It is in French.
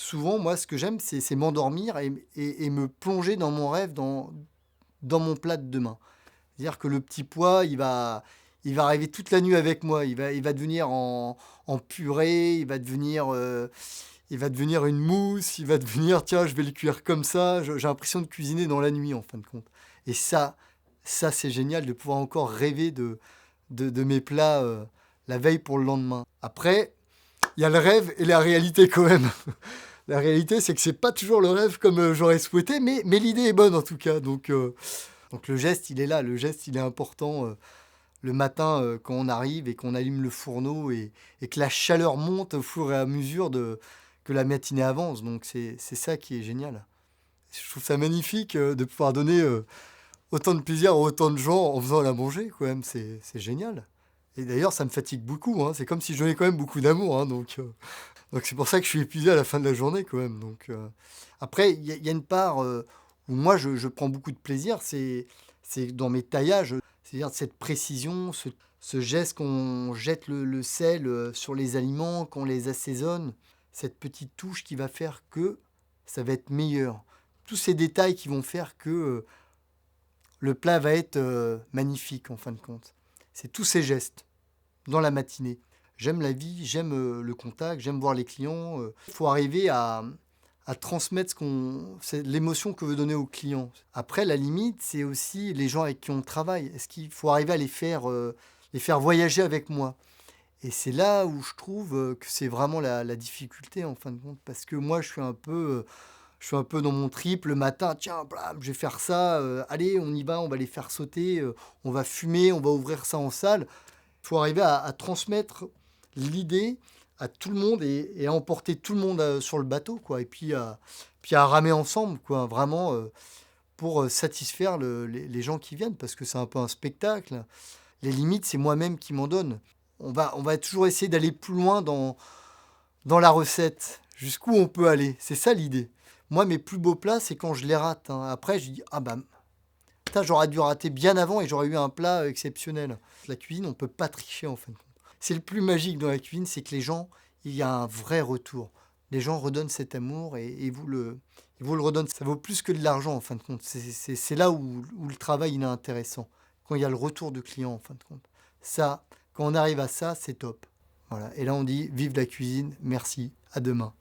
souvent, moi, ce que j'aime, c'est m'endormir et me plonger dans mon rêve, dans mon plat de demain. C'est-à-dire que le petit pois, il va rêver toute la nuit avec moi. Il va devenir en purée, il va devenir une mousse, il va devenir, tiens, je vais le cuire comme ça. J'ai l'impression de cuisiner dans la nuit, en fin de compte. Et ça c'est génial de pouvoir encore rêver de mes plats la veille pour le lendemain. Après, il y a le rêve et la réalité quand même. La réalité, c'est que c'est pas toujours le rêve comme j'aurais souhaité, mais l'idée est bonne en tout cas. Donc le geste, il est là, le geste, il est important. Le matin, quand on arrive et qu'on allume le fourneau et que la chaleur monte au fur et à mesure que la matinée avance. Donc c'est ça qui est génial. Je trouve ça magnifique de pouvoir donner autant de plaisir à autant de gens en faisant la manger, quand même. C'est génial. Et d'ailleurs, ça me fatigue beaucoup, hein. C'est comme si je donnais quand même beaucoup d'amour, hein. Donc c'est pour ça que je suis épuisé à la fin de la journée, quand même. Après, il y a une part où moi, je prends beaucoup de plaisir, c'est dans mes taillages, c'est-à-dire cette précision, ce geste qu'on jette le sel sur les aliments, qu'on les assaisonne, cette petite touche qui va faire que ça va être meilleur. Tous ces détails qui vont faire que le plat va être magnifique, en fin de compte. C'est tous ces gestes dans la matinée. J'aime la vie, j'aime le contact, j'aime voir les clients. Il faut arriver à transmettre c'est l'émotion que veut donner au client. Après, la limite, c'est aussi les gens avec qui on travaille. Est-ce qu'il faut arriver à les faire voyager avec moi? Et c'est là où je trouve que c'est vraiment la difficulté, en fin de compte. Parce que moi, je suis un peu dans mon trip le matin. Tiens, blam, je vais faire ça. Allez, on y va, on va les faire sauter. On va fumer, on va ouvrir ça en salle. Il faut arriver à transmettre l'idée à tout le monde et à emporter tout le monde sur le bateau, quoi. Et puis à ramer ensemble, quoi. Vraiment, pour satisfaire les gens qui viennent, parce que c'est un peu un spectacle. Les limites, c'est moi-même qui m'en donne. On va toujours essayer d'aller plus loin dans la recette, jusqu'où on peut aller. C'est ça l'idée. Moi, mes plus beaux plats, c'est quand je les rate, hein. Après, je dis, ah bah, putain, j'aurais dû rater bien avant et j'aurais eu un plat exceptionnel. La cuisine, on peut pas tricher en fin de compte. C'est le plus magique dans la cuisine, c'est que les gens, il y a un vrai retour. Les gens redonnent cet amour et vous le redonnent. Ça vaut plus que de l'argent en fin de compte. C'est là où le travail il est intéressant. Quand il y a le retour du client en fin de compte. Ça, quand on arrive à ça, c'est top. Voilà. Et là, on dit vive la cuisine, merci, à demain.